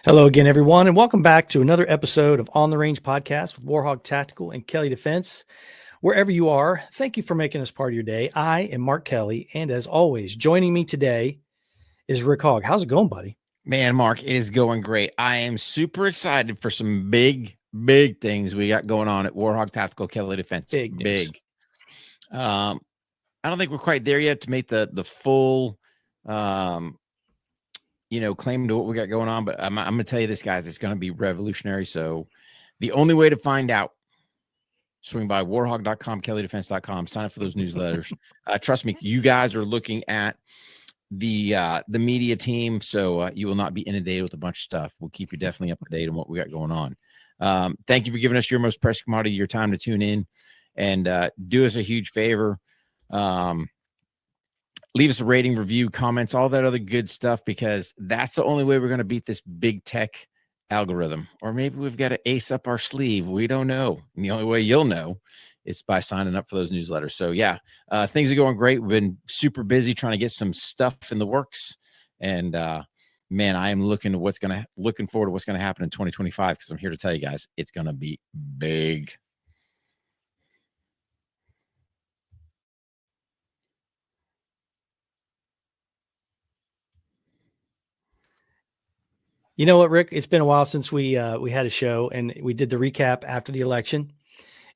Hello again, everyone, and welcome back to another episode of On the Range Podcast with Hogg Tactical and Kelley Defense. Wherever you are, thank you for making us part of your day. I am Mark Kelley, and as always, joining me today is Rick Hogg. How's it going, buddy? Man, Mark, it is going great. I am super excited for some big things we got going on at Hogg Tactical Kelley Defense. Big. I don't think we're quite there yet to make the full claim to what we got going on, but I'm going to tell you this, guys, it's going to be revolutionary. So the only way to find out, swing by warhog.com, kelleydefense.com, sign up for those newsletters. Trust me, you guys are looking at the media team, so you will not be inundated with a bunch of stuff. We'll keep you definitely up to date on what we got going on. Thank you for giving us your most precious commodity, your time to tune in, and do us a huge favor. Leave us a rating, review, comments, all that other good stuff, because that's the only way we're going to beat this big tech algorithm. Or maybe we've got to ace up our sleeve. We don't know. And the only way you'll know is by signing up for those newsletters. So yeah, things are going great. We've been super busy trying to get some stuff in the works. And man, I am looking forward to what's going to happen in 2025, because I'm here to tell you guys, it's going to be big. You know what, Rick? It's been a while since we had a show, and we did the recap after the election,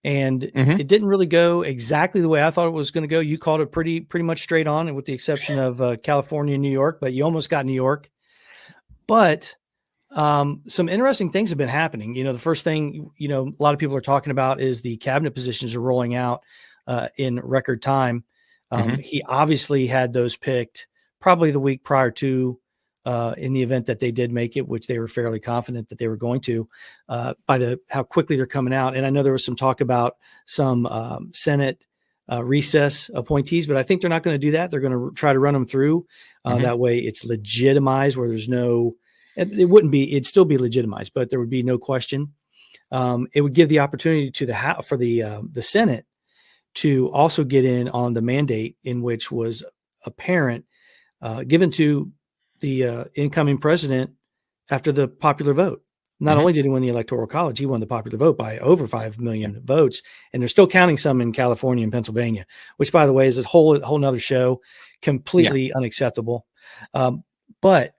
and it didn't really go exactly the way I thought it was going to go. You called it pretty much straight on, and with the exception of California and New York, but you almost got New York. But some interesting things have been happening. You know, the first thing, a lot of people are talking about is the cabinet positions are rolling out in record time. He obviously had those picked probably the week prior to in the event that they did make it, which they were fairly confident that they were going to, by how quickly they're coming out. And I know there was some talk about some Senate recess appointees, but I think they're not going to do that. They're going to try to run them through. That way it's legitimized, where there's no, it'd still be legitimized, but there would be no question. It would give the opportunity to the Senate to also get in on the mandate, in which was apparent, given to the incoming president after the popular vote. Not only did he win the Electoral College, he won the popular vote by over 5 million votes. And they're still counting some in California and Pennsylvania, which, by the way, is a whole nother show, completely unacceptable. But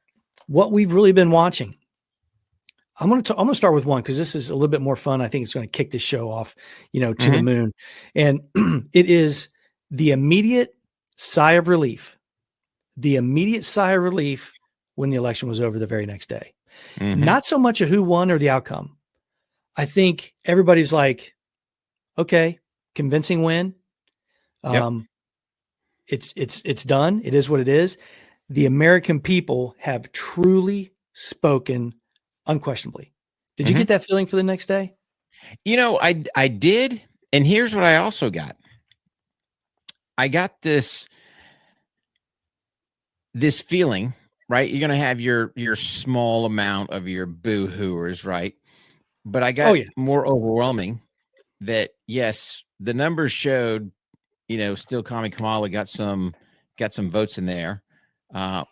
what we've really been watching, I'm going to start with one, because this is a little bit more fun. I think it's going to kick this show off, to the moon. And it is the immediate sigh of relief. The immediate sigh of relief when the election was over the very next day. Not so much a who won or the outcome. I think everybody's like, okay, convincing win. It's done. It is what it is. The American people have truly spoken unquestionably. Did you get that feeling for the next day? I did. And here's what I also got. I got this feeling, right? You're going to have your small amount of your boo-hooers, right? But I got more overwhelming that, yes, the numbers showed, still Kamala got some votes in there. But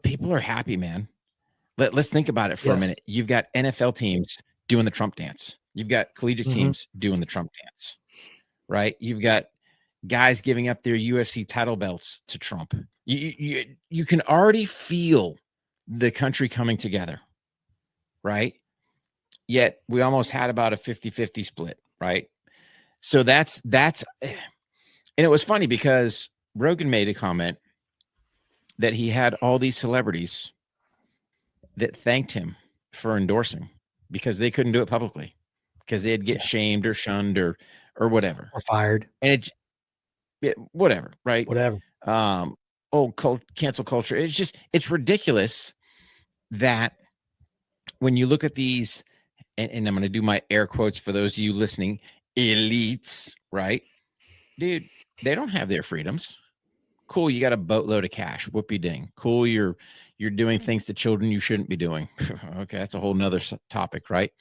people are happy, man. Let's think about it for a minute. You've got NFL teams doing the Trump dance. You've got collegiate teams doing the Trump dance, right? You've got guys giving up their UFC title belts to Trump. You can already feel the country coming together, right? Yet we almost had about a 50-50 split, right? So that's and it was funny, because Rogan made a comment that he had all these celebrities that thanked him for endorsing, because they couldn't do it publicly, because they'd get shamed or shunned or whatever, or fired, and whatever, right? Whatever. Cancel culture. It's ridiculous that when you look at these, and I'm going to do my air quotes for those of you listening, elites, right? Dude, they don't have their freedoms. Cool, you got a boatload of cash. Whoopie ding. Cool, you're doing things to children you shouldn't be doing. Okay, that's a whole nother topic, right?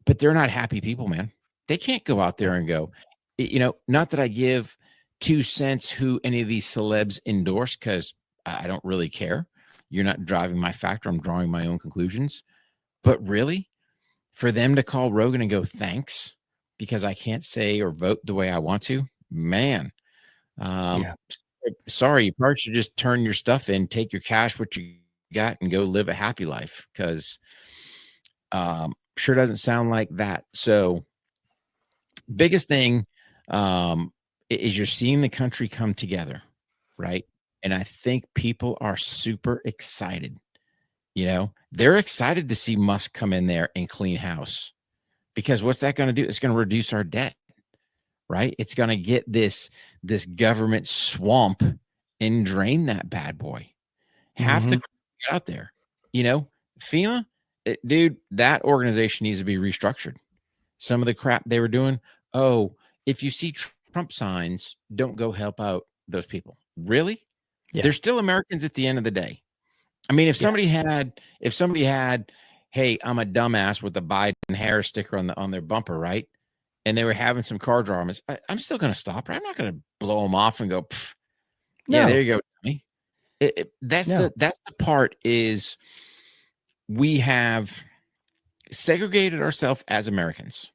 But they're not happy people, man. They can't go out there and go, not that I give 2 cents who any of these celebs endorse, because I don't really care. You're not driving my factor. I'm drawing my own conclusions. But really, for them to call Rogan and go, thanks, because I can't say or vote the way I want to, man, sorry, you probably should just turn your stuff in, take your cash, what you got, and go live a happy life, because sure doesn't sound like that. So biggest thing is you're seeing the country come together, right? And I think people are super excited. They're excited to see Musk come in there and clean house, because what's that going to do? It's going to reduce our debt, right? It's going to get this government swamp and drain that bad boy. Half the get out there, FEMA, dude, that organization needs to be restructured. Some of the crap they were doing. Oh, if you see Trump signs, don't go help out those people. Really? Yeah. They're still Americans at the end of the day. I mean, if somebody had, hey, I'm a dumbass with a Biden-Harris sticker on their bumper, right? And they were having some car dramas, I'm still going to stop. Right? I'm not going to blow them off and go, yeah, there you go. That's the part is we have segregated ourselves as Americans.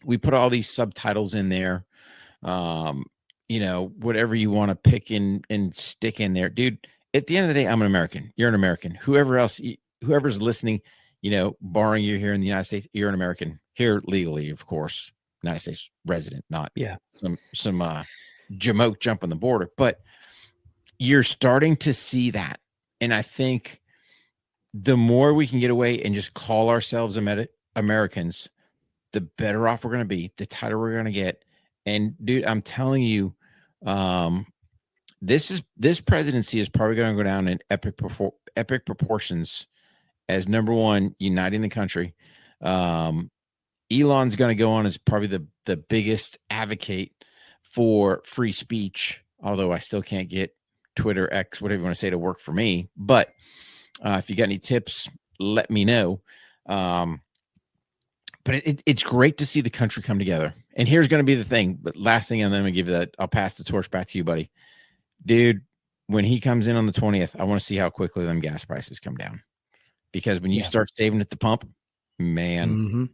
We put all these subtitles in there, whatever you want to pick and stick in there, dude. At the end of the day, I'm an American. You're an American. Whoever's listening, barring you're here in the United States, you're an American here legally, of course, United States resident, not some jamoke jump on the border. But you're starting to see that, and I think the more we can get away and just call ourselves Americans, the better off we're going to be, the tighter we're going to get. And dude, I'm telling you, this presidency is probably going to go down in epic proportions as number one, uniting the country. Elon's going to go on as probably the biggest advocate for free speech, although I still can't get Twitter, X, whatever you want to say, to work for me. But if you got any tips, let me know. But it's great to see the country come together. And here's going to be the thing. But last thing, and then I'm going to give you that. I'll pass the torch back to you, buddy. Dude, when he comes in on the 20th, I want to see how quickly them gas prices come down. Because when you start saving at the pump, man,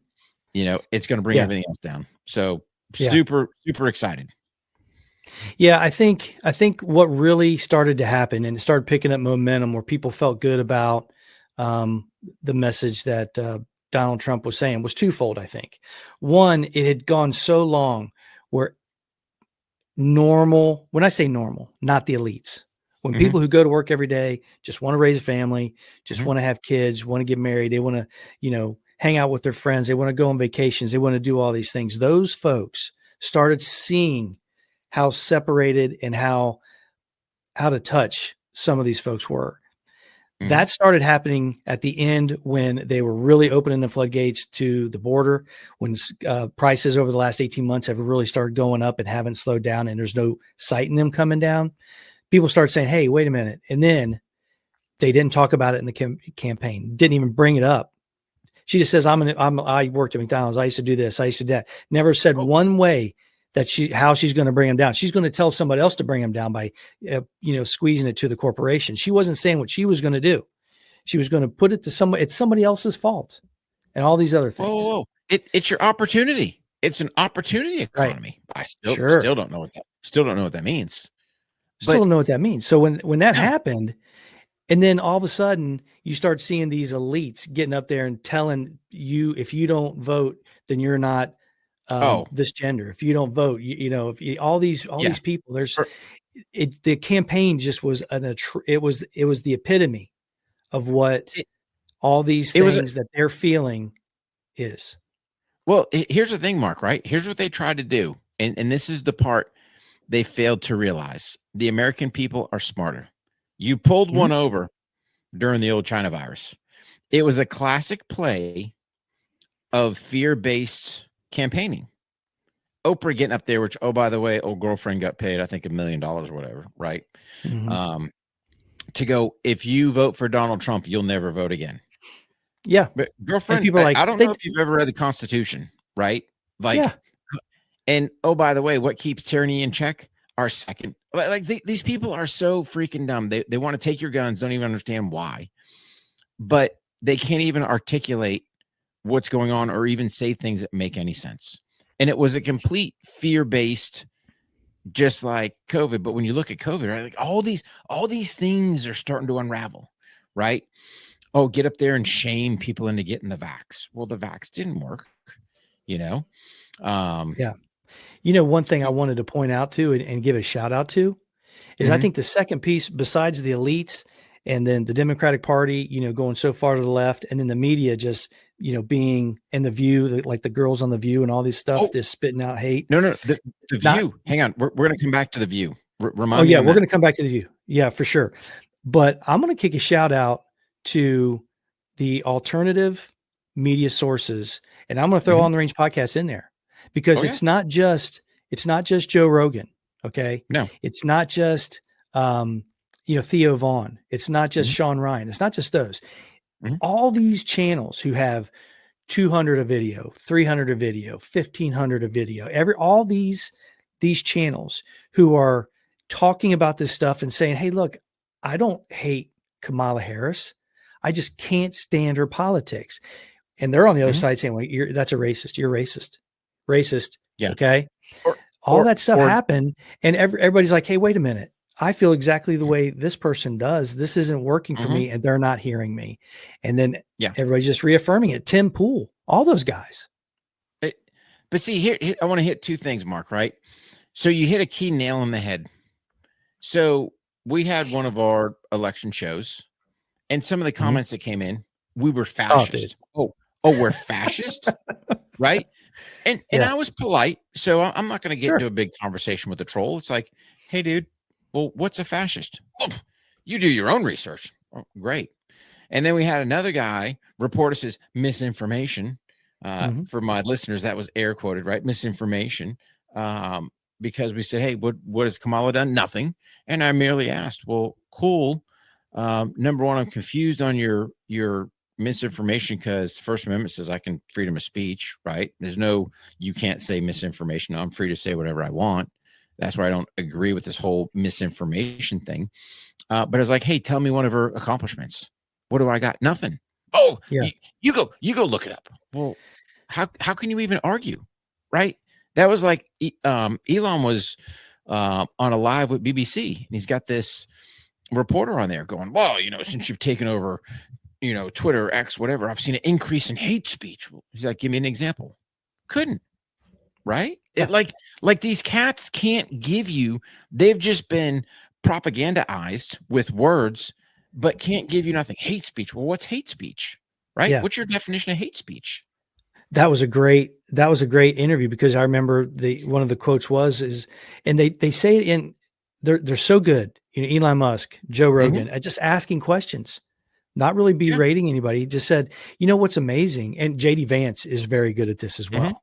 it's going to bring everything else down. So super, super excited. Yeah, I think what really started to happen, and it started picking up momentum where people felt good about the message that Donald Trump was saying, was twofold, I think. One, it had gone so long where normal, when I say normal, not the elites, when people who go to work every day just want to raise a family, just want to have kids, want to get married, they want to, hang out with their friends, they want to go on vacations, they want to do all these things. Those folks started seeing how separated and how out of touch some of these folks were. That started happening at the end when they were really opening the floodgates to the border, when prices over the last 18 months have really started going up and haven't slowed down, and there's no sight in them coming down. People start saying, hey, wait a minute. And then they didn't talk about it in the campaign, didn't even bring it up. She just says, I worked at McDonald's. I used to do this. I used to do that. Never said one way that how she's going to bring them down. She's going to tell somebody else to bring them down by, squeezing it to the corporation. She wasn't saying what she was going to do. She was going to put it to somebody. It's somebody else's fault, and all these other things. Whoa. It's your opportunity. It's an opportunity economy. Right. I still don't know what that means. Still don't know what that means. So when that happened, and then all of a sudden you start seeing these elites getting up there and telling you, if you don't vote, then you're not this gender. If you don't vote, all these people, the campaign just was it was the epitome of what all these things that they're feeling is. Well, here's the thing, Mark, right? Here's what they tried to do. And this is the part they failed to realize. The American people are smarter. You pulled one over during the old China virus. It was a classic play of fear-based campaigning. Oprah getting up there, which, oh, by the way, old girlfriend got paid, I think $1 million or whatever, right? To go, if you vote for Donald Trump, you'll never vote again. Yeah. But girlfriend, people I don't know if you've ever read the Constitution, right? And oh, by the way, what keeps tyranny in check? are second. Like these people are so freaking dumb. They want to take your guns, don't even understand why, but they can't even articulate what's going on or even say things that make any sense. And it was a complete fear-based, just like COVID. But when you look at COVID, right, like all these things are starting to unravel, right? Oh, get up there and shame people into getting the vax. Well, the vax didn't work, you know? Yeah. One thing I wanted to point out to and give a shout out to is I think the second piece, besides the elites and then the Democratic Party, going so far to the left, and then the media just, being in the View, like the girls on the View and all this stuff, just spitting out hate. No, the View. Hang on, we're going to come back to the View. Remind me. We're going to come back to the View. Yeah, for sure. But I'm going to kick a shout out to the alternative media sources, and I'm going to throw On the Range podcast in there because it's not just Joe Rogan. Okay. No, it's not just, Theo Vaughn. It's not just Sean Ryan. It's not just those. All these channels who have 200 a video, 300 a video, 1,500 a video, all these channels who are talking about this stuff and saying, hey, look, I don't hate Kamala Harris. I just can't stand her politics. And they're on the other side saying, well, that's a racist. You're racist. Yeah. Okay. All that stuff happened. And everybody's like, hey, wait a minute. I feel exactly the way this person does. This isn't working for me, and they're not hearing me. And then everybody's just reaffirming it. Tim Pool, all those guys. But see, here I want to hit two things, Mark, right? So you hit a key nail on the head. So we had one of our election shows, and some of the comments that came in, we were fascist. Oh, we're fascist, right? And I was polite, so I'm not going to get into a big conversation with the troll. It's like, hey, dude, well, what's a fascist? Oh, you do your own research. Oh, great. And then we had another guy report us as misinformation. For my listeners, that was air quoted, right? Misinformation. Because we said, hey, what has Kamala done? Nothing. And I merely asked, well, cool. Number one, I'm confused on your misinformation because First Amendment says I can freedom of speech, right? There's no, you can't say misinformation. I'm free to say whatever I want. That's why I don't agree with this whole misinformation thing. But I was like, hey, tell me one of her accomplishments. What do I got? Nothing. Oh, yeah. You go look it up. Well, how can you even argue? Right. That was like Elon was on a live with BBC, and he's got this reporter on there going, well, since you've taken over, Twitter, X, whatever, I've seen an increase in hate speech. He's like, give me an example. Couldn't. Right. It like these cats can't give you, they've just been propagandaized with words, but can't give you nothing. Hate speech. Well, what's hate speech? Right. Yeah. What's your definition of hate speech? That was a great interview because I remember one of the quotes and they say it in, they're so good. Elon Musk, Joe Rogan, just asking questions, not really berating anybody. He just said, what's amazing. And JD Vance is very good at this as well.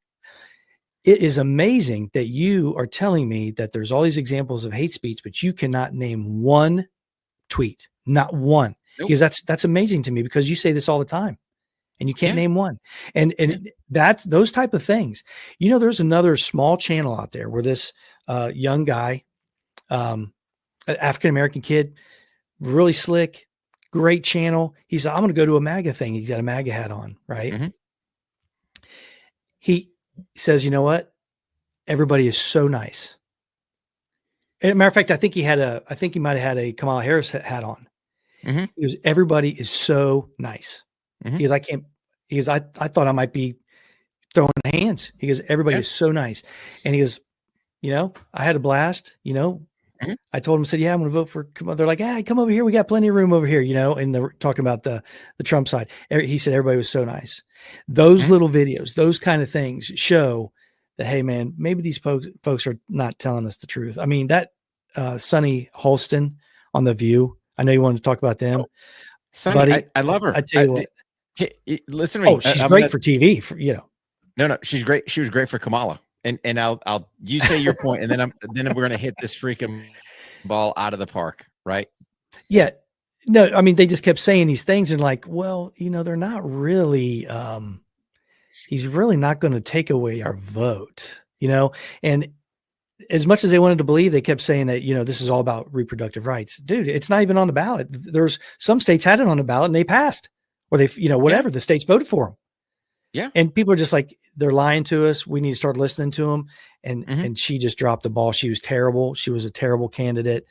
It is amazing that you are telling me that there's all these examples of hate speech, but you cannot name one tweet, not one, because that's amazing to me because you say this all the time and you can't name one. And that's those type of things. There's another small channel out there where this young guy, African-American kid, really slick, great channel. He said, I'm going to go to a MAGA thing. He's got a MAGA hat on, right? He says, you know what? Everybody is so nice. As a matter of fact, I think he might have had a Kamala Harris hat on. Because everybody is so nice. Because I thought I might be throwing hands. He goes, everybody is so nice. And he goes, I had a blast, I told him, said, yeah, I'm going to vote for, they're like, hey, come over here. We got plenty of room over here, and they're talking about the Trump side. He said, everybody was so nice. Those little videos, those kind of things show that, hey man, maybe these folks are not telling us the truth. I mean, that Sunny Holston on The View, I know you wanted to talk about them. Sunny, buddy, I love her. I tell you what. Listen to me. Oh, she's great for TV, No, she's great. She was great for Kamala. And I'll you say your point, and then we're gonna hit this freaking ball out of the park, right? Yeah. No, I mean, they just kept saying these things and like, well, they're not really he's really not going to take away our vote, and as much as they wanted to believe, they kept saying that, this is all about reproductive rights. Dude, it's not even on the ballot. There's some states had it on the ballot and they passed, or they, whatever, the states voted for them. Yeah. And people are just like, they're lying to us. We need to start listening to them. And she just dropped the ball. She was terrible. She was a terrible candidate.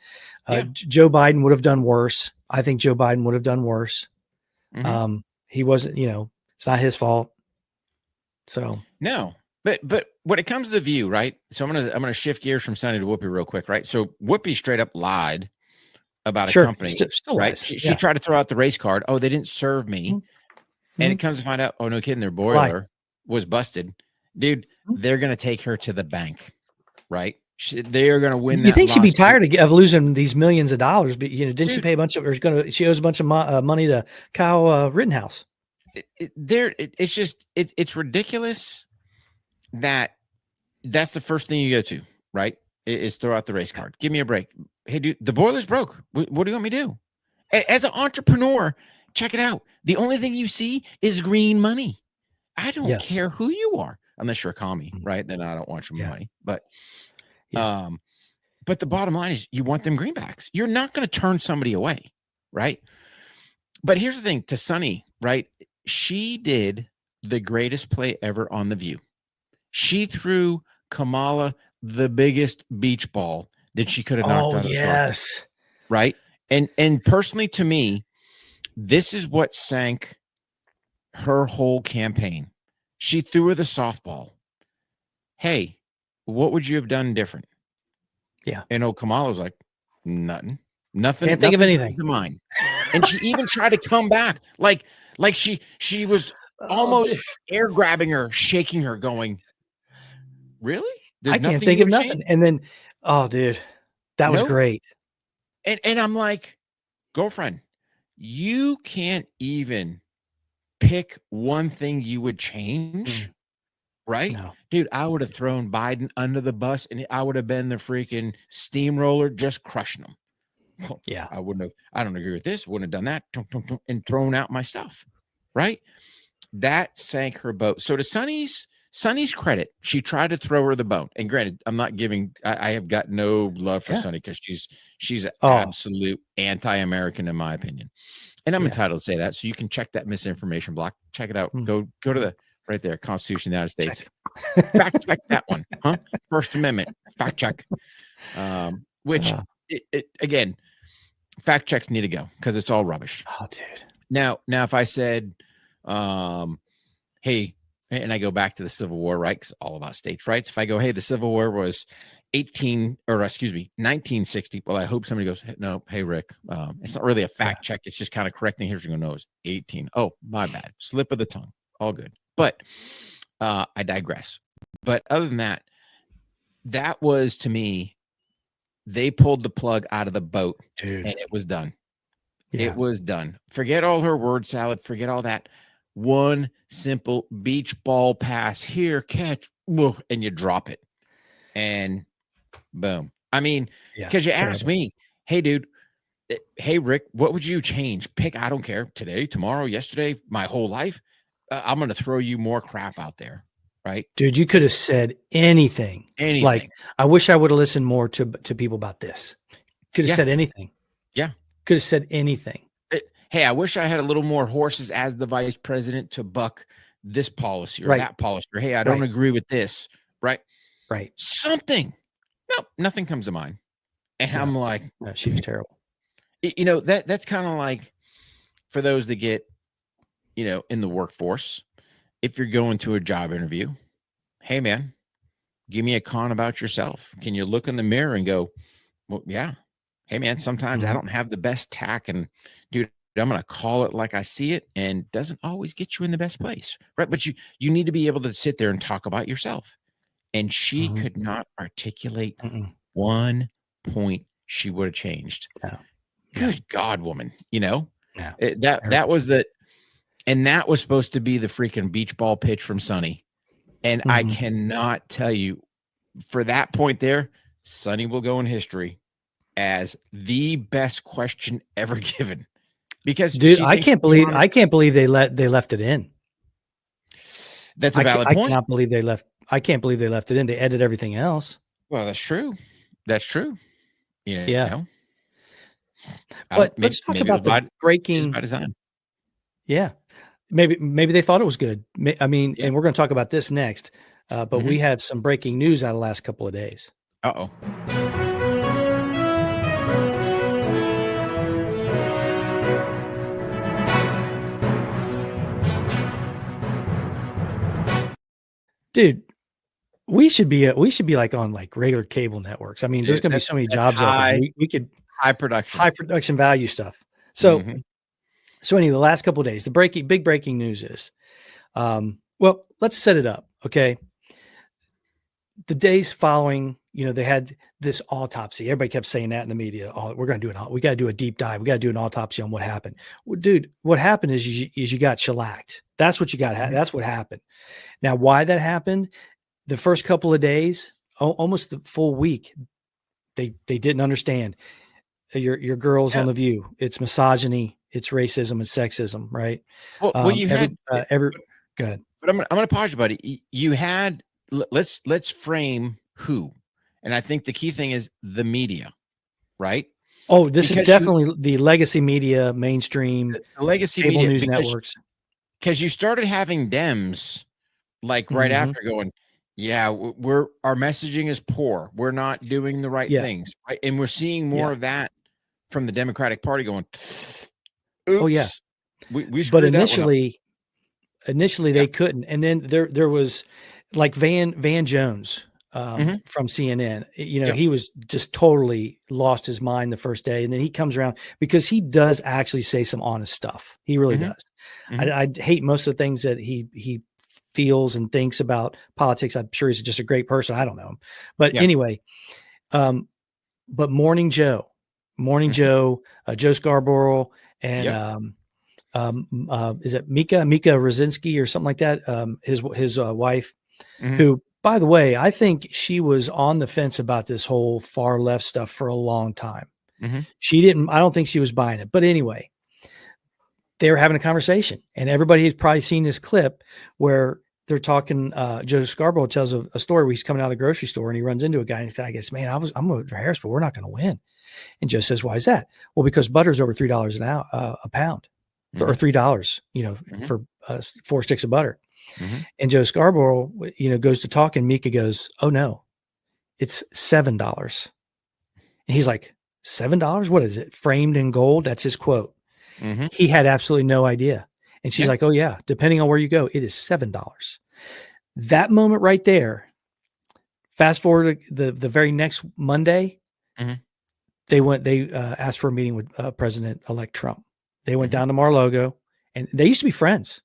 Joe Biden would have done worse. I think Joe Biden would have done worse. He wasn't, it's not his fault. So no, but when it comes to the View, right? So I'm gonna shift gears from Sonny to Whoopi real quick, right? So Whoopi straight up lied about a company, still right? She tried to throw out the race card. Oh, they didn't serve me. And it comes to find out, oh, no kidding, their boiler was busted. Dude, they're going to take her to the bank, right? They're going to win that. You think she'd be tired of losing these millions of dollars? But, didn't she pay a bunch of, she owes a bunch of money to Kyle Rittenhouse. It's ridiculous that's the first thing you go to, right? Is throw out the race card. Give me a break. Hey, dude, the boiler's broke. What do you want me to do? As an entrepreneur, check it out. The only thing you see is green money. I don't care who you are, unless you're a commie, right? Then I don't want your money. But the bottom line is you want them greenbacks. You're not going to turn somebody away, right? But here's the thing to Sonny, right? She did the greatest play ever on The View. She threw Kamala the biggest beach ball that she could have knocked out of the park. Right? And personally, to me, this is what sank her whole campaign. She threw her the softball. Hey, what would you have done different? Yeah. And Kamala was like, nothing. Can't think of anything. To mind. And she even tried to come back. Like she was almost air grabbing her, shaking her, going, really? I can't think of nothing. And then, oh, dude, that was great. And I'm like, girlfriend, you can't even pick one thing you would change, right? No. Dude, I would have thrown Biden under the bus and I would have been the freaking steamroller just crushing them. Well, yeah. I don't agree with this. Wouldn't have done that and thrown out my stuff, right? That sank her boat. So to Sonny's credit, she tried to throw her the bone. And granted, I'm not giving, I have got no love for Sonny because she's an absolute anti-American in my opinion. And I'm entitled to say that. So you can check that misinformation block. Check it out. Go to the right there, Constitution of the United States. Fact check that one. First Amendment. Fact check. Which again, fact checks need to go because it's all rubbish. Oh, dude. Now if I said, hey, and I go back to the Civil War, right? Because all about states' rights. If I go, hey, the Civil War was 1960. Well, I hope somebody goes, no, hey, Rick, it's not really a fact check. It's just kind of correcting. Here's your nose. 18. Oh, my bad. Slip of the tongue. All good. But I digress. But other than that, that was to me, they pulled the plug out of the boat, dude, and it was done. Yeah. It was done. Forget all her word salad. Forget all that. One simple beach ball pass here, catch, and you drop it. And boom. I mean, because you asked me, hey, dude, hey, Rick, what would you change? Pick, I don't care. Today, tomorrow, yesterday, my whole life. I'm going to throw you more crap out there. Right. Dude, you could have said anything. Like, I wish I would have listened more to people about this. Could have said anything. Yeah. Could have said anything. Hey, I wish I had a little more horses as the vice president to buck this policy or that policy. Or, hey, I don't agree with this. Right. Right. Something. Nope. Nothing comes to mind. And I'm like, no, she was terrible. That's kind of like for those that get, in the workforce, if you're going to a job interview, hey, man, give me a con about yourself. Can you look in the mirror and go, well, yeah. Hey, man, sometimes I don't have the best tack. And, dude, I'm going to call it like I see it, and doesn't always get you in the best place. Right. But you need to be able to sit there and talk about yourself. And she could not articulate one point she would have changed. No. Good God, woman. That was the. And that was supposed to be the freaking beach ball pitch from Sonny. And I cannot tell you, for that point there, Sonny will go in history as the best question ever given. Because, dude, I can't believe they left it in. That's a valid point. I can't believe they left it in. They edited everything else. Well, that's true. That's true. You know, But let's talk about the breaking. by design. Yeah. Maybe they thought it was good. I mean, and we're going to talk about this next. But we had some breaking news out of the last couple of days. Uh-oh. Dude, we should be like on like regular cable networks. I mean, there's going to be so many jobs open. We could high production value stuff. So, so anyway, the last couple of days, big breaking news is, well, let's set it up. Okay. The days following, they had this autopsy. Everybody kept saying that in the media. Oh, we got to do a deep dive. We got to do an autopsy on what happened. Well, dude, what happened is you got shellacked. That's what you got. That's what happened. Now, why that happened, the first couple of days, almost the full week, they didn't understand. Your girls on The View. It's misogyny, it's racism, it's sexism, right? Well, you had go ahead. But I'm going to pause you, buddy. You had let's frame who, and I think the key thing is the media, right? Oh, this is definitely the legacy media, mainstream, the legacy cable media news networks. Because you started having Dems like right after going, yeah, our messaging is poor. We're not doing the right things, right? And we're seeing more of that from the Democratic Party going, oops, oh yeah, we but initially they couldn't, and then there was like Van Jones from CNN. He was just totally lost his mind the first day, and then he comes around because he does actually say some honest stuff. He really does. I hate most of the things that he feels and thinks about politics. I'm sure he's just a great person. I don't know him, but anyway, but Morning Joe, Joe Scarborough, and is it Mika Rosinski or something like that? His wife, who, by the way, I think she was on the fence about this whole far left stuff for a long time. I don't think she was buying it, but anyway, they were having a conversation, and everybody has probably seen this clip where they're talking. Joe Scarborough tells a story where he's coming out of the grocery store and he runs into a guy and the guy goes, "Man, I'm voting for Harris, but we're not going to win." And Joe says, "Why is that?" "Well, because butter's over $3 a pound, or $3, for 4 sticks of butter." And Joe Scarborough, goes to talk, and Mika goes, "Oh no, it's $7." And he's like, $7? What is it? Framed in gold? That's his quote. He had absolutely no idea. And she's like, "Oh yeah, depending on where you go, it is $7." That moment right there, fast forward to the very next Monday, they asked for a meeting with President-elect Trump. They went down to Mar-a-Lago, and they used to be friends.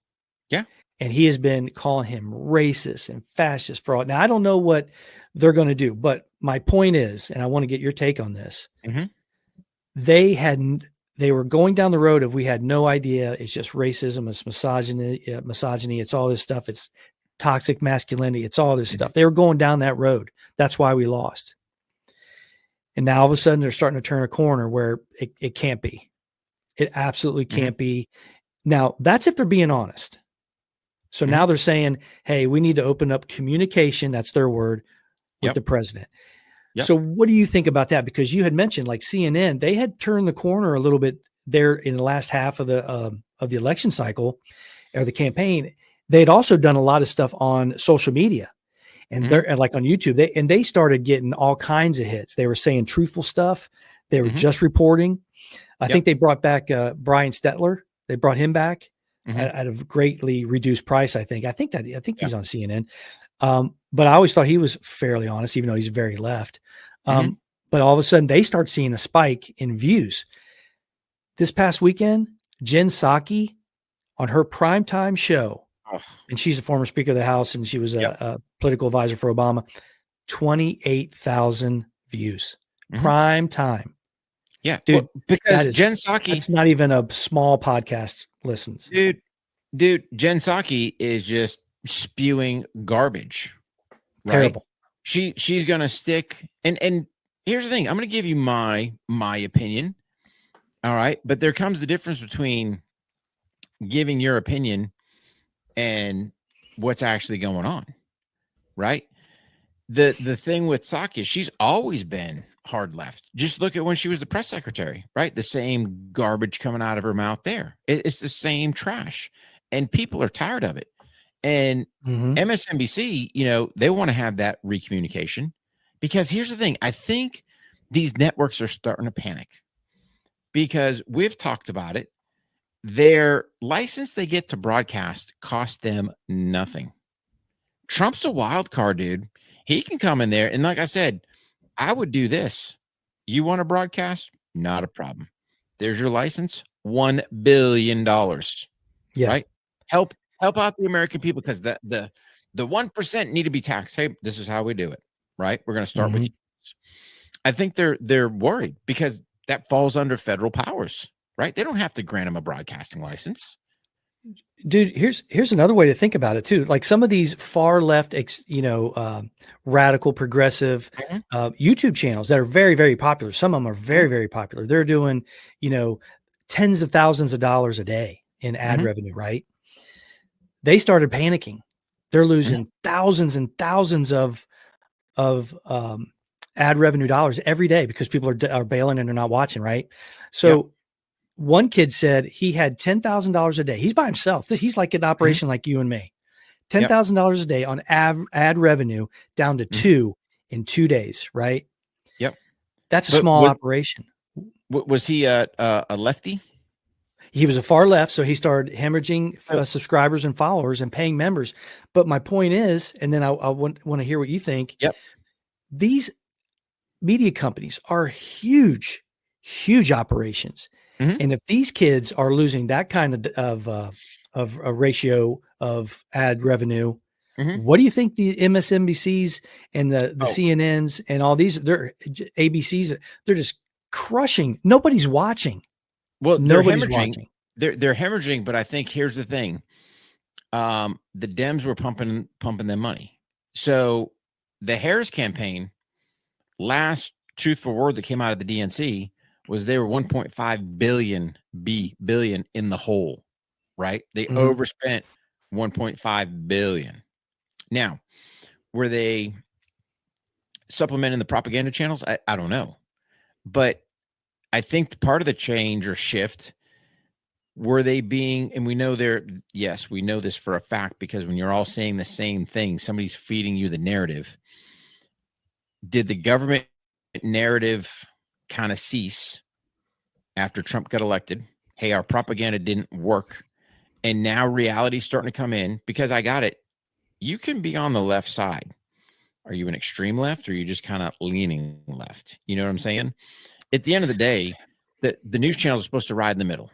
Yeah. And he has been calling him racist and fascist for all. Now, I don't know what they're going to do, but my point is, and I want to get your take on this, they were going down the road of, we had no idea. It's just racism. It's misogyny. It's all this stuff. It's toxic masculinity. It's all this stuff. They were going down that road. That's why we lost. And now all of a sudden they're starting to turn a corner where it can't be. It absolutely can't be. Now that's if they're being honest. So now they're saying, hey, we need to open up communication. That's their word, with the president. So what do you think about that? Because you had mentioned like CNN, they had turned the corner a little bit there in the last half of the election cycle or the campaign. They had also done a lot of stuff on social media, and they're like on YouTube. They started getting all kinds of hits. They were saying truthful stuff. They were just reporting. I think they brought back Brian Stetler. They brought him back at a greatly reduced price. I think he's on CNN. But I always thought he was fairly honest, even though he's very left. But all of a sudden they start seeing a spike in views. This past weekend, Jen Psaki on her primetime show, and she's a former Speaker of the House, and she was a political advisor for Obama, 28,000 views. Prime time. Yeah, dude, because Jen Psaki, that's not even a small podcast listens. Dude, Jen Psaki is just spewing garbage. Right? Terrible. She's gonna stick, and here's the thing. I'm gonna give you my opinion. All right, but there comes the difference between giving your opinion and what's actually going on. Right? the thing with Saki, she's always been hard left. Just look at when she was the press secretary, right? The same garbage coming out of her mouth there. It's the same trash, and people are tired of it. And MSNBC, they want to have that recommunication, because here's the thing. I think these networks are starting to panic, because we've talked about it. Their license they get to broadcast costs them nothing. Trump's a wild card, dude. He can come in there. And like I said, I would do this. You want to broadcast? Not a problem. There's your license, $1 billion. Yeah. Right? Help out the American people, because the 1% need to be taxed. Hey, this is how we do it. Right? We're going to start with you. I think they're worried, because that falls under federal powers. Right? They don't have to grant them a broadcasting license. Dude, here's another way to think about it too. Like some of these far left, radical progressive YouTube channels that are very, very popular. Some of them are very, very popular. They're doing, tens of thousands of dollars a day in ad revenue, right? They started panicking. They're losing thousands and thousands of ad revenue dollars every day, because people are bailing and they're not watching, right? So one kid said he had $10,000 a day. He's by himself. He's like an operation like you and me. $10,000 a day on ad revenue, down to 2 in 2 days, right? Yep. That's a small operation. Was he a lefty? He was a far left, so he started hemorrhaging subscribers and followers and paying members. But my point is, and then I want to hear what you think. Yep. These media companies are huge, huge operations. And if these kids are losing that kind of a ratio of ad revenue, what do you think the MSNBCs and the CNNs and all these, they're ABCs, they're just crushing. Nobody's watching. Well, nobody's watching. They're hemorrhaging, but I think here's the thing. The Dems were pumping them money. So the Harris campaign, last truthful word that came out of the DNC was they were 1.5 billion in the hole, right? They overspent 1.5 billion. Now, were they supplementing the propaganda channels? I don't know. But I think part of the change or shift, were they being, and we know we know this for a fact, because when you're all saying the same thing, somebody's feeding you the narrative. Did the government narrative kind of cease after Trump got elected? Hey, our propaganda didn't work. And now reality's starting to come in, because I got it. You can be on the left side. Are you an extreme left, or are you just kind of leaning left? You know what I'm saying? At the end of the day, the news channels are supposed to ride in the middle.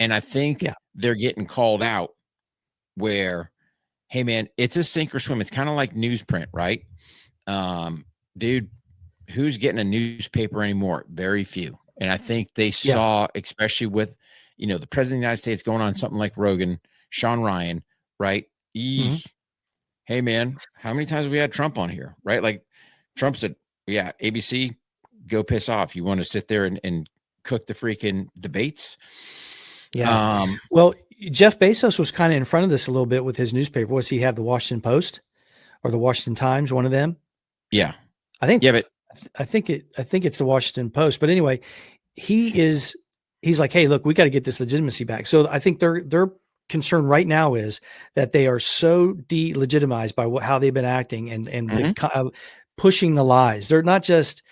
And I think they're getting called out where, hey man, it's a sink or swim. It's kind of like newsprint, right? Dude, who's getting a newspaper anymore? Very few. And I think they saw, especially with, the president of the United States going on something like Rogan, Sean Ryan, right? Hey man, how many times have we had Trump on here, right? Like Trump said, ABC, go piss off. You want to sit there and cook the freaking debates? Yeah. Well, Jeff Bezos was kind of in front of this a little bit with his newspaper. Was he have the Washington Post or the Washington Times? One of them. Yeah. I think. Yeah, but I think it's the Washington Post. But anyway, he's like, hey, look, we got to get this legitimacy back. So I think their concern right now is that they are so delegitimized by how they've been acting and pushing the lies. They're not just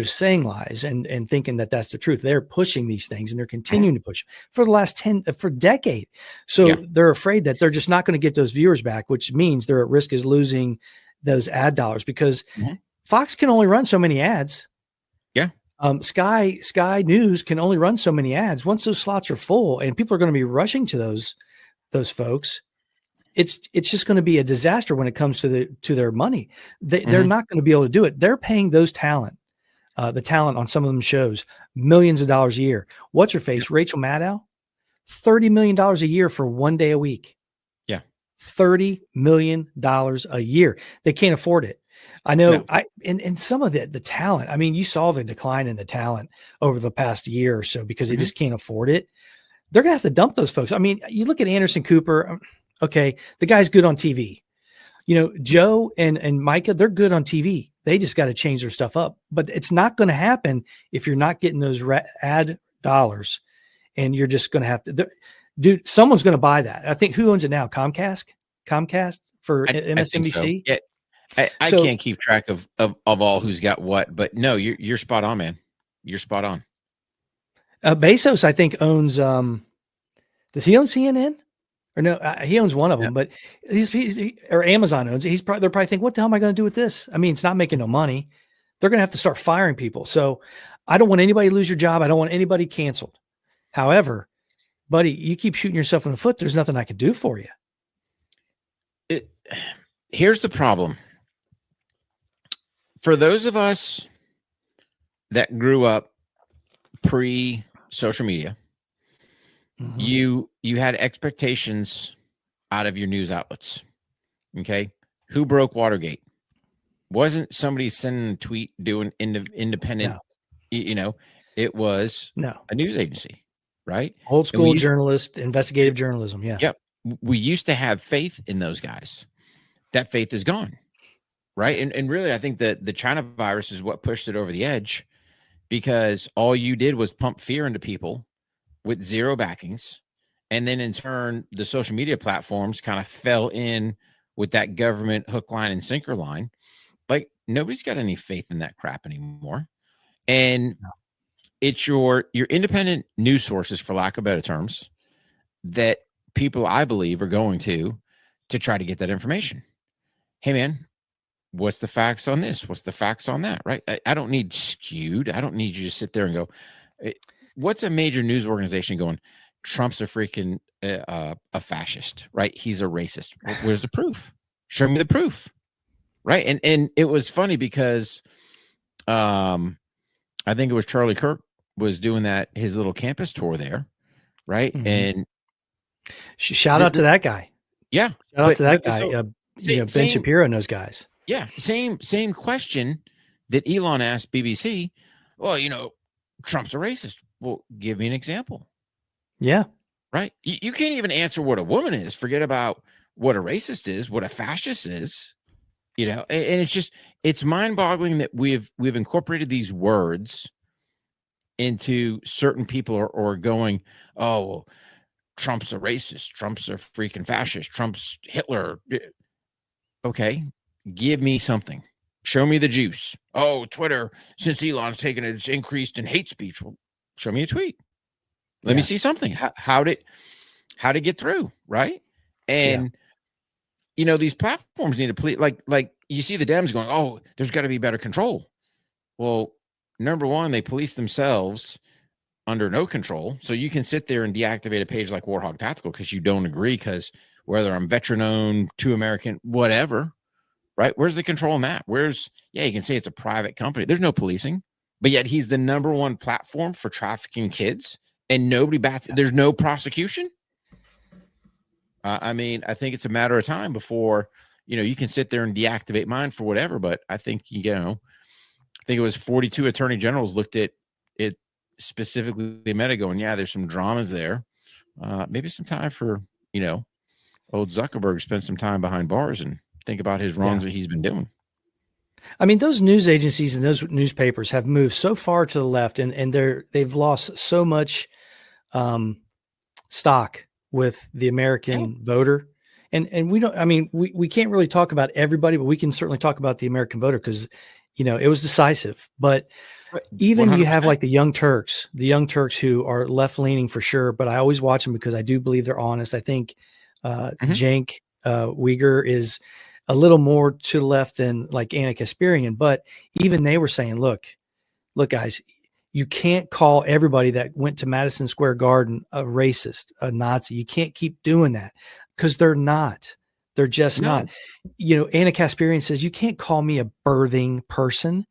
saying lies and thinking that that's the truth. They're pushing these things, and they're continuing to push for the last for decade. So they're afraid that they're just not going to get those viewers back, which means they're at risk of losing those ad dollars, because Fox can only run so many ads. Yeah. Sky News can only run so many ads. Once those slots are full and people are going to be rushing to those folks, it's just going to be a disaster when it comes to their money. They're not going to be able to do it. They're paying those talent on some of them shows millions of dollars a year. What's her face? Rachel Maddow, $30 million a year for 1 day a week. Yeah. $30 million a year. They can't afford it. I know. And some of the talent, I mean, you saw the decline in the talent over the past year or so, because they just can't afford it. They're going to have to dump those folks. I mean, you look at Anderson Cooper. Okay. The guy's good on TV. Joe and Micah, they're good on TV. They just got to change their stuff up. But it's not going to happen if you're not getting those ad dollars, and you're just going to have to. Dude, someone's going to buy that. I think, who owns it now? Comcast for MSNBC. So. Yeah, I can't keep track of all who's got what, but no, you're spot on, man. You're spot on. Bezos, I think, owns. Does he own CNN? Or no, he owns one of them, but or Amazon owns it. They're probably thinking, what the hell am I going to do with this? I mean, it's not making no money. They're going to have to start firing people. So I don't want anybody to lose your job. I don't want anybody canceled. However, buddy, you keep shooting yourself in the foot. There's nothing I can do for you. Here's the problem. For those of us that grew up pre-social media, you had expectations out of your news outlets. Okay. Who broke Watergate? Wasn't somebody sending a tweet doing independent, it was a news agency, right? Old school journalist, investigative journalism. Yeah. Yep. We used to have faith in those guys. That faith is gone. Right. And really, I think that the China virus is what pushed it over the edge, because all you did was pump fear into people with zero backings. And then in turn, the social media platforms kind of fell in with that government hook, line, and sinker line. Like, nobody's got any faith in that crap anymore. And it's your independent news sources, for lack of better terms, that people, I believe, are going to try to get that information. Hey, man, what's the facts on this? What's the facts on that? Right. I don't need skewed. I don't need you to sit there and go, what's a major news organization going, Trump's a freaking a fascist, right? He's a racist. Where's the proof? Show me the proof. Right. And it was funny because I think it was Charlie Kirk was doing his little campus tour there. Right. And shout out to that guy. Yeah. Shout out to that guy. Ben Shapiro and those guys. Yeah. Same question that Elon asked BBC. Well, Trump's a racist. Well, give me an example. Yeah. Right. You can't even answer what a woman is. Forget about what a racist is, what a fascist is, and it's mind boggling that we've incorporated these words into certain people or going, oh, well, Trump's a racist. Trump's a freaking fascist. Trump's Hitler. Okay. Give me something. Show me the juice. Oh, Twitter, since Elon's taken it, it's increased in hate speech. Well, show me a tweet. Let me see something. How did get through, right? And these platforms need to please. Like you see the Dems going, oh, there's got to be better control. Well, number one, they police themselves under no control. So you can sit there and deactivate a page like Warhog Tactical because you don't agree, because whether I'm veteran-owned, too American, whatever. Right? Where's the control in that? You can say it's a private company. There's no policing, but yet he's the number one platform for trafficking kids, and nobody bats. There's no prosecution. I think it's a matter of time before, you can sit there and deactivate mine for whatever. But I think, I think it was 42 attorney generals looked at it specifically. They met it going, yeah, there's some dramas there. Maybe some time for, old Zuckerberg to spend some time behind bars and think about his wrongs that he's been doing. I mean, those news agencies and those newspapers have moved so far to the left, and they've lost so much stock with the American voter. And we don't, we can't really talk about everybody, but we can certainly talk about the American voter because, it was decisive. But even 100%. You have like the Young Turks who are left leaning for sure, but I always watch them because I do believe they're honest. I think Cenk Uyghur is a little more to the left than like Anna Kasparian, but even they were saying, look guys, you can't call everybody that went to Madison Square Garden a racist, a Nazi. You can't keep doing that because they're not. They're just not. Anna Kasparian says, you can't call me a birthing person.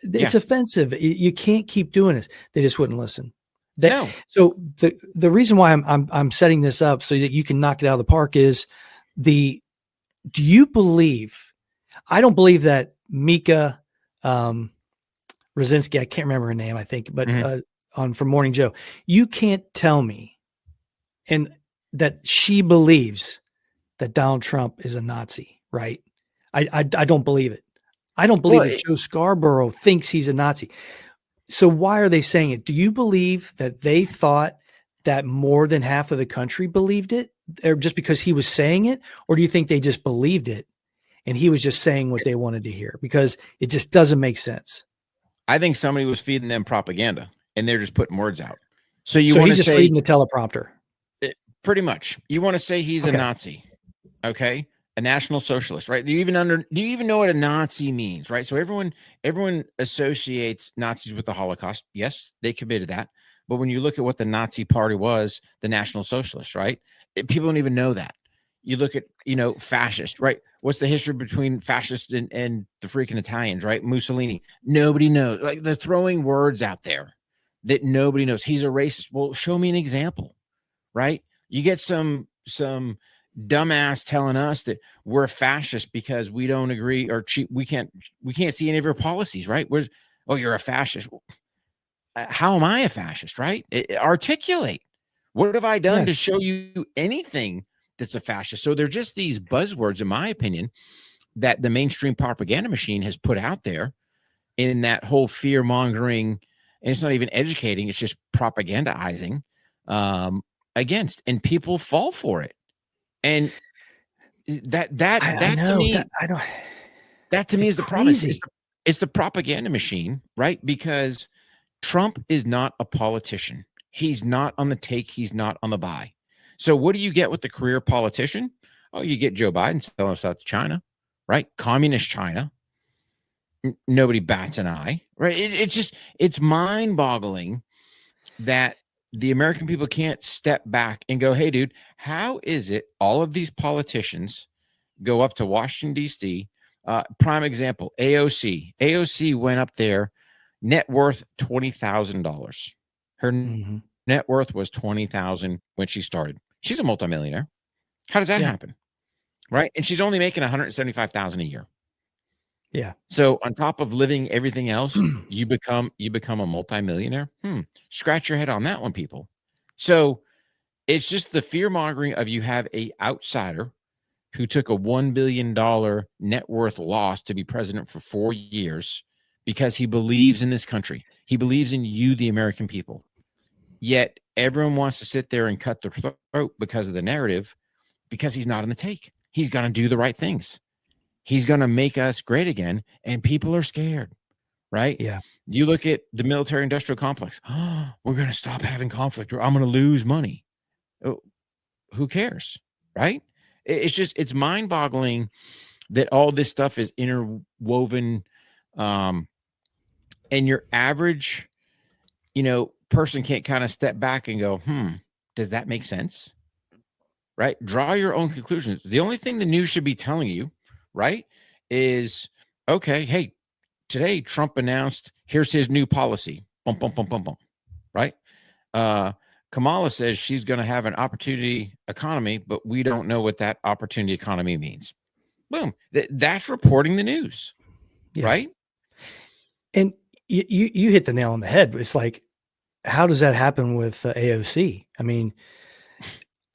It's offensive. You can't keep doing this. They just wouldn't listen. So the reason why I'm setting this up so that you can knock it out of the park is do you believe? I don't believe that Mika Rosinski, I can't remember her name, I think, but from Morning Joe, you can't tell me and that she believes that Donald Trump is a Nazi, right? I don't believe it. I don't believe that Joe Scarborough thinks he's a Nazi. So why are they saying it? Do you believe that they thought that more than half of the country believed it, or just because he was saying it? Or do you think they just believed it and he was just saying what they wanted to hear? Because it just doesn't make sense. I think somebody was feeding them propaganda and they're just putting words out. So you want to say reading the teleprompter. Pretty much. You want to say he's a Nazi, okay? A National Socialist, right? Do you even know what a Nazi means, right? So everyone associates Nazis with the Holocaust. Yes, they committed that. But when you look at what the Nazi Party was, the National Socialists, right? People don't even know that. You look at, fascist, right? What's the history between fascists and the freaking Italians, right? Mussolini. Nobody knows. Like, they're throwing words out there that nobody knows. He's a racist. Well, show me an example, right? You get some dumbass telling us that we're fascist because we don't agree or we can't see any of your policies, right? You're a fascist. How am I a fascist, right? Articulate. What have I done to show you anything that's a fascist? So they're just these buzzwords, in my opinion, that the mainstream propaganda machine has put out there in that whole fear mongering, and it's not even educating, it's just propagandizing against, and people fall for it. And that to me is the problem. It's the propaganda machine, right? Because Trump is not a politician. He's not on the take. He's not on the buy. So what do you get with the career politician? Oh, you get Joe Biden selling us out to China, right? Communist China. Nobody bats an eye, right? It's mind-boggling that the American people can't step back and go, hey, dude, how is it all of these politicians go up to Washington, D.C.? Prime example, AOC. AOC went up there, net worth $20,000. Her net worth was $20,000 when she started. She's a multimillionaire. How does that happen? Right? And she's only making $175,000 a year. Yeah. So on top of living everything else, you become a multimillionaire. Scratch your head on that one, people. So it's just the fear mongering of, you have a outsider who took a $1 billion net worth loss to be president for 4 years because he believes in this country. He believes in you, the American people. Yet everyone wants to sit there and cut their throat because of the narrative, because he's not in the take. He's going to do the right things. He's going to make us great again, and people are scared, right? Yeah. You look at the military-industrial complex. Oh, we're going to stop having conflict, or I'm going to lose money. Oh, who cares, right? It's mind-boggling that all this stuff is interwoven, and your average, person can't kind of step back and go, does that make sense? Right? Draw your own conclusions. The only thing the news should be telling you, right, is, okay, hey, today Trump announced, here's his new policy. Bum, bum, bum, bum, bum. Right? Kamala says she's going to have an opportunity economy, but we don't know what that opportunity economy means. Boom. That's reporting the news. Right? And you hit the nail on the head. It's like, how does that happen with AOC? I mean,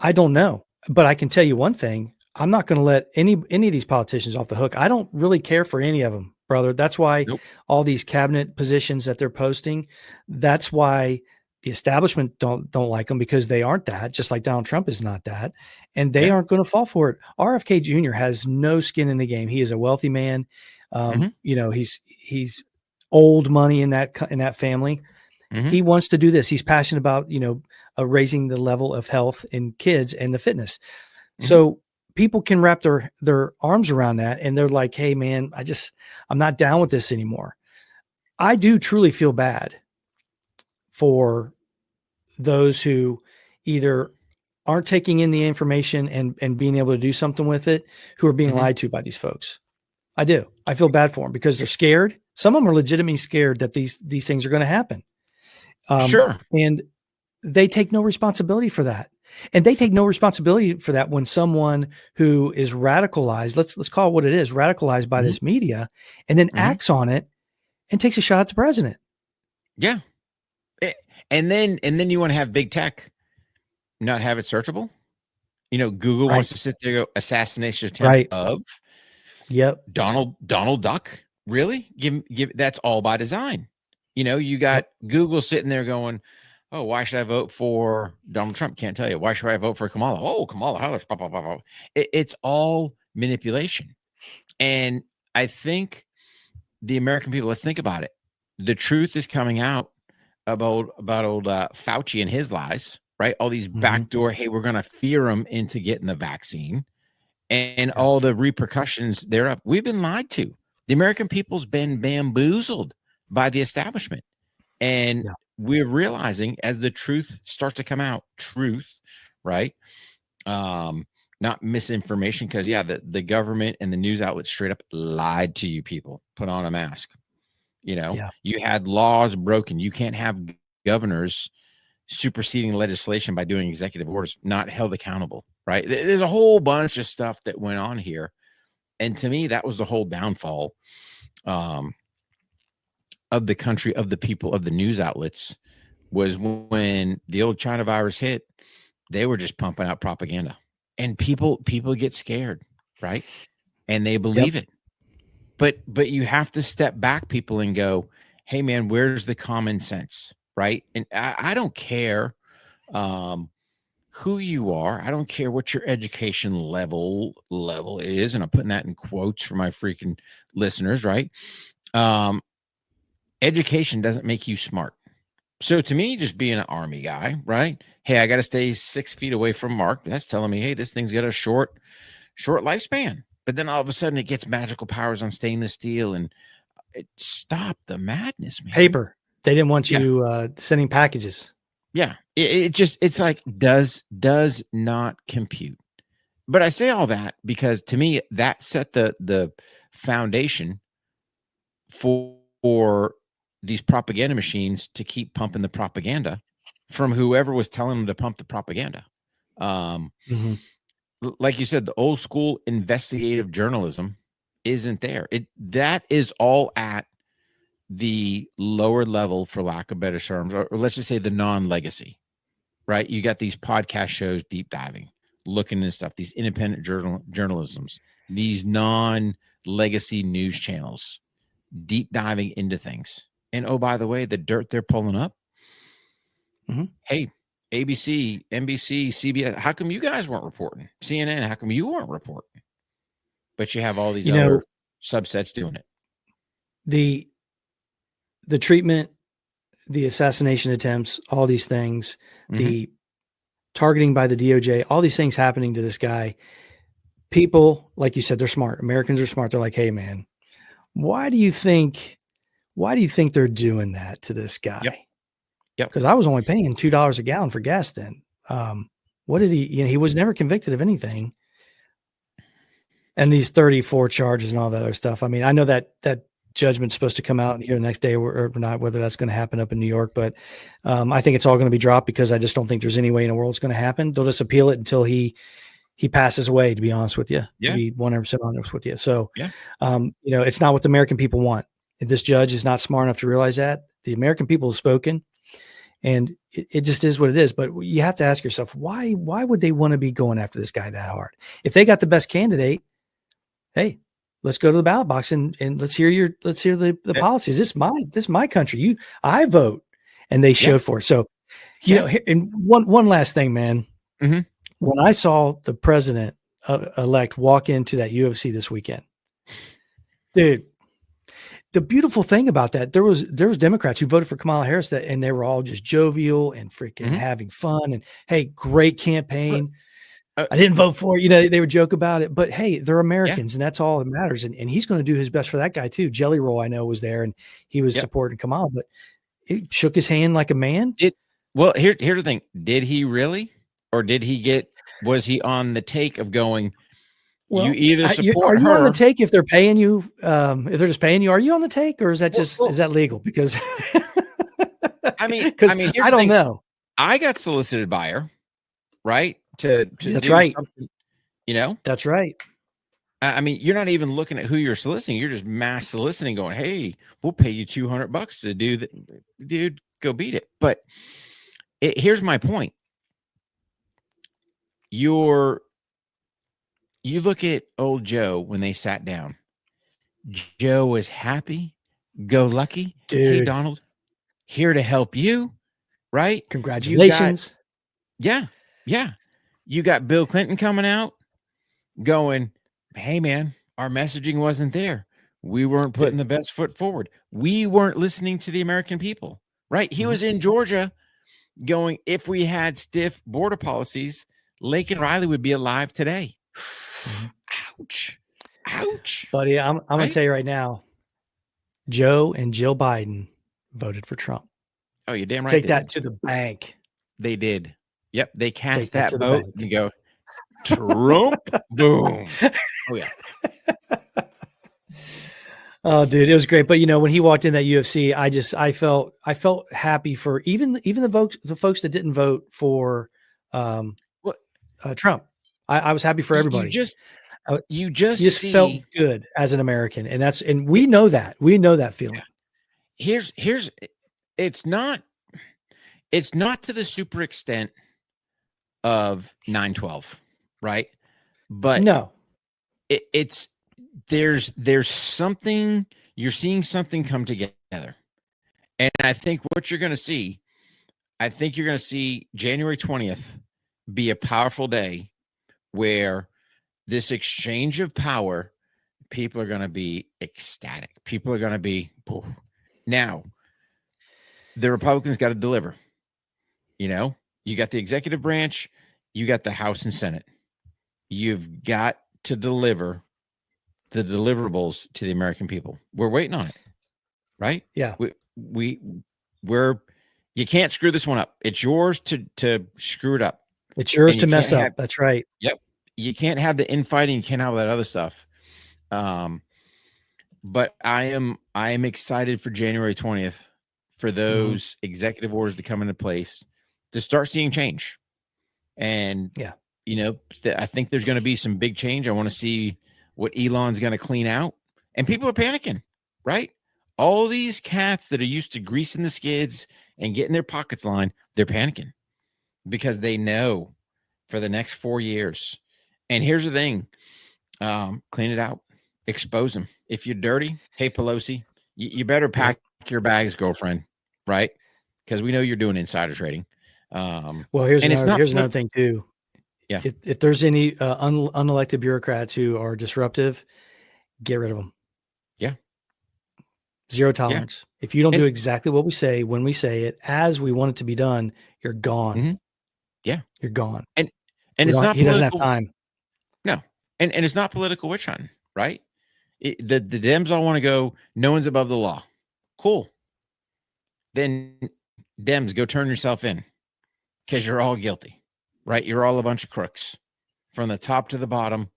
I don't know, but I can tell you one thing. I'm not going to let any of these politicians off the hook. I don't really care for any of them, brother. That's why all these cabinet positions that they're posting, that's why the establishment don't like them, because they aren't that, just like Donald Trump is not that, and they aren't going to fall for it. RFK Jr. has no skin in the game. He is a wealthy man. He's old money in that family. He wants to do this. He's passionate about, raising the level of health in kids and the fitness. So people can wrap their arms around that, and they're like, hey man, I'm not down with this anymore. I do truly feel bad for those who either aren't taking in the information and being able to do something with it, who are being lied to by these folks. I do. I feel bad for them because they're scared. Some of them are legitimately scared that these things are going to happen. Sure. And they take no responsibility for that. And they take no responsibility for that when someone who is radicalized, let's call it what it is, radicalized by this media, and then acts on it and takes a shot at the president. Yeah. And then you want to have big tech not have it searchable. Google wants to sit there and go assassination attempt of. Yep. Donald Duck, really? Give that's all by design. You got Google sitting there going, oh, why should I vote for Donald Trump? Can't tell you. Why should I vote for Kamala? Oh, Kamala Harris. Blah, blah, blah, blah. It's all manipulation. And I think the American people, let's think about it. The truth is coming out about old Fauci and his lies, right? All these backdoor, hey, we're going to fear them into getting the vaccine and all the repercussions thereof. We've been lied to. The American people's been bamboozled by the establishment. And we're realizing as the truth starts to come out, right? Not misinformation, because the government and the news outlets straight up lied to you people. Put on a mask. You had laws broken. You can't have governors superseding legislation by doing executive orders, not held accountable, right? There's a whole bunch of stuff that went on here. And to me, that was the whole downfall of the country, of the people, of the news outlets, was when the old China virus hit, they were just pumping out propaganda. And people get scared, right? And they believe it. But you have to step back, people, and go, hey, man, where's the common sense, right? And I don't care who you are. I don't care what your education level is. And I'm putting that in quotes for my freaking listeners, right? Education doesn't make you smart. So to me, just being an Army guy, right? Hey, I got to stay 6 feet away from Mark. That's telling me, hey, this thing's got a short lifespan. But then all of a sudden it gets magical powers on stainless steel, and stop the madness, man. Paper. They didn't want you sending packages. Yeah. It's like does not compute. But I say all that because to me, that set the foundation for these propaganda machines to keep pumping the propaganda from whoever was telling them to pump the propaganda. Like you said, the old school investigative journalism isn't there. That is all at the lower level, for lack of better terms, or let's just say the non-legacy, right? You got these podcast shows, deep diving, looking into stuff, these independent journalisms, these non-legacy news channels, deep diving into things. And oh, by the way, the dirt they're pulling up. Hey, ABC, NBC, CBS, how come you guys weren't reporting? CNN, how come you weren't reporting? But you have all these other subsets doing it. The treatment, the assassination attempts, all these things, the targeting by the DOJ, all these things happening to this guy. People, like you said, they're smart. Americans are smart. They're like, hey, man, why do you think they're doing that to this guy? Yep. Because I was only paying $2 a gallon for gas then. What did he, he was never convicted of anything. And these 34 charges and all that other stuff. I mean, I know that judgment's supposed to come out here the next day or not, whether that's going to happen up in New York, but I think it's all going to be dropped because I just don't think there's any way in the world it's going to happen. They'll just appeal it until he passes away, to be honest with you, to be 100% honest with you. So, it's not what the American people want. And this judge is not smart enough to realize that. The American people have spoken. And it just is what it is. But you have to ask yourself, why would they want to be going after this guy that hard? If they got the best candidate, hey, let's go to the ballot box and let's hear the policies. This is my country. I vote, and they showed for it. So, and one last thing, man. When I saw the president elect walk into that UFC this weekend, dude. The beautiful thing about that, there was Democrats who voted for Kamala Harris and they were all just jovial and freaking having fun and, hey, great campaign. I didn't vote for it. They would joke about it, but hey, they're Americans and that's all that matters. And he's going to do his best for that guy too. Jelly Roll, I know, was there and he was supporting Kamala, but it shook his hand like a man. Here's the thing. Did he really? Or was he on the take of going, well, you either support her. Are you on the take if they're paying you? If they're just paying you, are you on the take, or is that is that legal? Because I mean, I don't know. I got solicited by her, right? To that's right. That's right. I mean, you're not even looking at who you're soliciting. You're just mass soliciting, going, "Hey, we'll pay you $200 to do that." Dude, go beat it. But here's my point. You look at old Joe when they sat down. Joe was happy, go lucky. Dude. Hey, Donald, here to help you, right? Congratulations. Yeah. You got Bill Clinton coming out going, hey, man, our messaging wasn't there. We weren't putting the best foot forward. We weren't listening to the American people, right? He was in Georgia going, if we had stiff border policies, Laken Riley would be alive today. Ouch. Buddy, I'm going to tell you right now, Joe and Jill Biden voted for Trump. Oh, you're damn right. Take that to the bank. They did. Yep. They cast that vote and go, Trump, boom. Oh, yeah. Oh, dude, it was great. But when he walked in that UFC, I felt happy for even the folks that didn't vote for Trump. I was happy for everybody. You just felt good as an American, and we know that feeling. Here's it's not to the super extent of 9/12, right? But no, there's something, you're seeing something come together. And I think what you're going to see, January 20th be a powerful day where this exchange of power, people are going to be ecstatic. People are going to be, poof. Now, the Republicans got to deliver. You got the executive branch, you got the House and Senate. You've got to deliver the deliverables to the American people. We're waiting on it, right? Yeah. We're you can't screw this one up. It's yours to screw it up. It's yours to mess up. That's right. Yep. You can't have the infighting. You can't have that other stuff. But I am excited for January 20th for those executive orders to come into place to start seeing change. And I think there's going to be some big change. I want to see what Elon's going to clean out. And people are panicking, right? All these cats that are used to greasing the skids and getting their pockets lined, they're panicking because they know for the next 4 years. And here's the thing, clean it out, expose them. If you're dirty, hey, Pelosi, you better pack your bags, girlfriend, right? Because we know you're doing insider trading. Well, here's another thing too. Yeah. If there's any unelected bureaucrats who are disruptive, get rid of them. Yeah. Zero tolerance. Yeah. If you don't do exactly what we say, when we say it, as we want it to be done, you're gone. Mm-hmm. Yeah. You're gone. And it's not, he doesn't have time. No. And it's not political witch hunting, right? The Dems all want to go, no one's above the law. Cool. Then Dems, go turn yourself in because you're all guilty, right? You're all a bunch of crooks from the top to the bottom,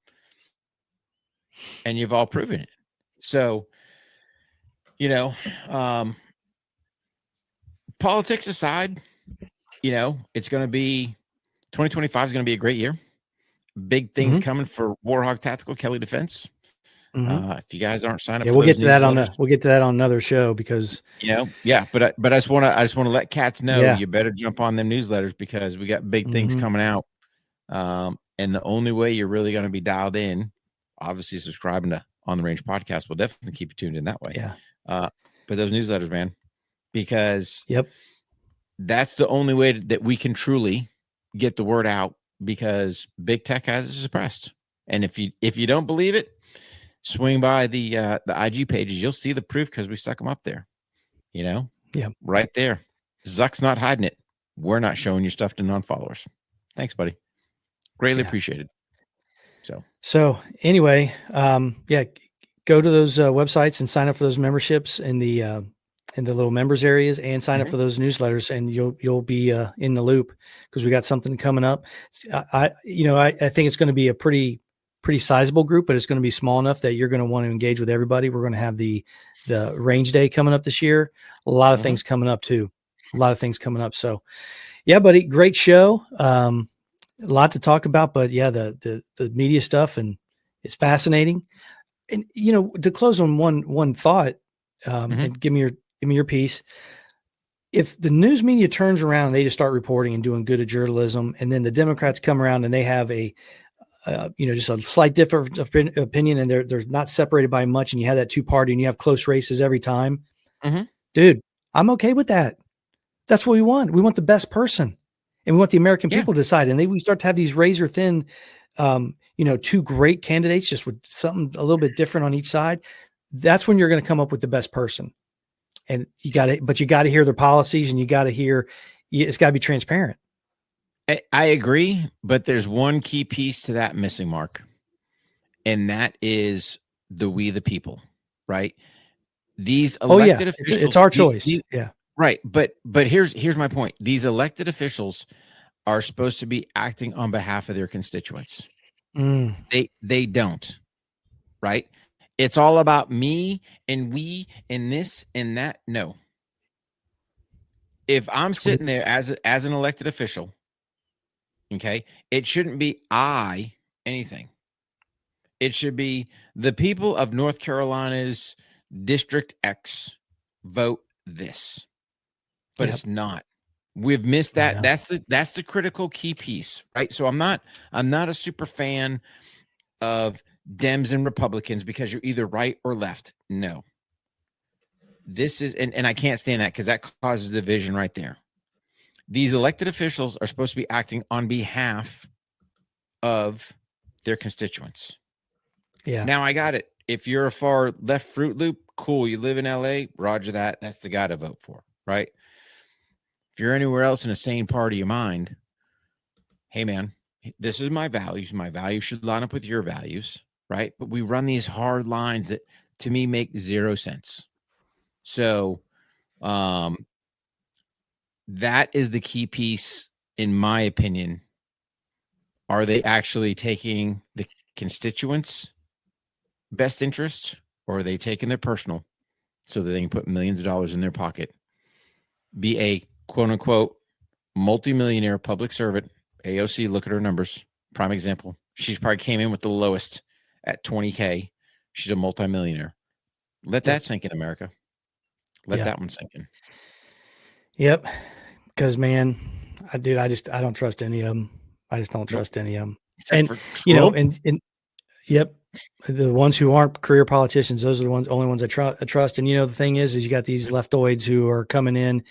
and you've all proven it. So, politics aside, it's going to be 2025 is going to be a great year. Big things coming for Warhawk Tactical, Kelley Defense. If you guys aren't signed up, we'll get to that on another show because but I just want to let cats know you better jump on them newsletters because we got big things coming out. And the only way you're really going to be dialed in, obviously subscribing to On the Range podcast, will definitely keep you tuned in that way. Yeah. But those newsletters, man, because that's the only way that we can truly get the word out because big tech has it suppressed. And if you don't believe it, swing by the IG pages. You'll see the proof because we stuck them up there. Right there. Zuck's not hiding it. We're not showing your stuff to non-followers. Thanks, buddy. Greatly appreciated. So anyway, go to those websites and sign up for those memberships in the little members areas and sign up for those newsletters, and you'll be in the loop because we got something coming up. I think it's going to be a pretty sizable group, but it's going to be small enough that you're going to want to engage with everybody. We're going to have the range day coming up this year. A lot of things coming up too. So yeah, buddy, great show. A lot to talk about, but the media stuff, and it's fascinating. And, to close on one thought, and give me your piece. If the news media turns around and they just start reporting and doing good journalism, and then the Democrats come around and they have a just a slight difference of opinion, and they're not separated by much, and you have that 2-party, and you have close races every time, dude, I'm okay with that. That's what we want. We want the best person, and we want the American people to decide. And then we start to have these razor thin, 2 great candidates, just with something a little bit different on each side. That's when you're going to come up with the best person. And you got to hear their policies, and you got to hear, it's got to be transparent. I agree, but there's one key piece to that missing, Mark, and that is we the people, right? These elected officials, it's our choice. Right. But here's my point. These elected officials are supposed to be acting on behalf of their constituents. They don't, right? It's all about me and we and this and that. No. If I'm sitting there as an elected official, okay, it shouldn't be anything. It should be the people of North Carolina's District X vote this. But it's not. We've missed that. That's the critical key piece, right? So I'm not a super fan of Dems and Republicans because you're either right or left. No. This is, and I can't stand that because that causes division right there. These elected officials are supposed to be acting on behalf of their constituents. Yeah. Now I got it. If you're a far left Fruit Loop, cool. You live in LA, roger that. That's the guy to vote for, right? If you're anywhere else in a sane part of your mind, hey, man, this is my values. My values should line up with your values, right? But we run these hard lines that, to me, make zero sense. So that is the key piece, in my opinion. Are they actually taking the constituents' best interest, or are they taking their personal so that they can put millions of dollars in their pocket? Be a quote unquote multimillionaire public servant. AOC, look at her numbers. Prime example. She's probably came in with the lowest at 20K. She's a multimillionaire. Let that sink in, America. Let that one sink in. Yep. Because, man, I don't trust any of them. I just don't trust any of them. And the ones who aren't career politicians, those are the only ones I trust. And, the thing is you got these leftoids who are coming in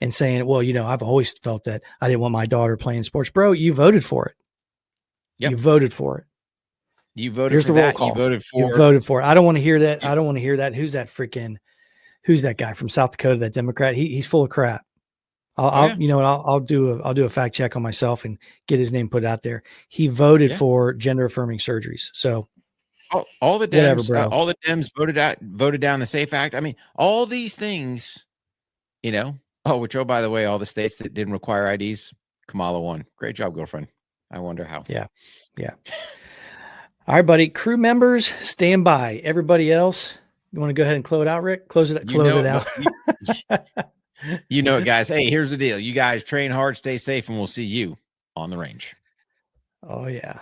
and saying, well, I've always felt that I didn't want my daughter playing sports. Bro, you voted for it. Yep. You voted for it. You voted Here's for the that. roll call. You voted for it. I don't want to hear that. I don't want to hear that. Who's that guy from South Dakota, that Democrat? He's full of crap. I'll do a fact check on myself and get his name put out there. He voted for gender affirming surgeries. So all the Dems, all the Dems voted down the SAFE Act. I mean, all these things, which, by the way, all the states that didn't require IDs, Kamala won. Great job, girlfriend. I wonder how. Yeah. All right, buddy. Crew members, stand by. Everybody else, you want to go ahead and close it out, Rick? Close it out. You know it, guys. Hey, here's the deal. You guys train hard, stay safe, and we'll see you on the range. Oh, yeah.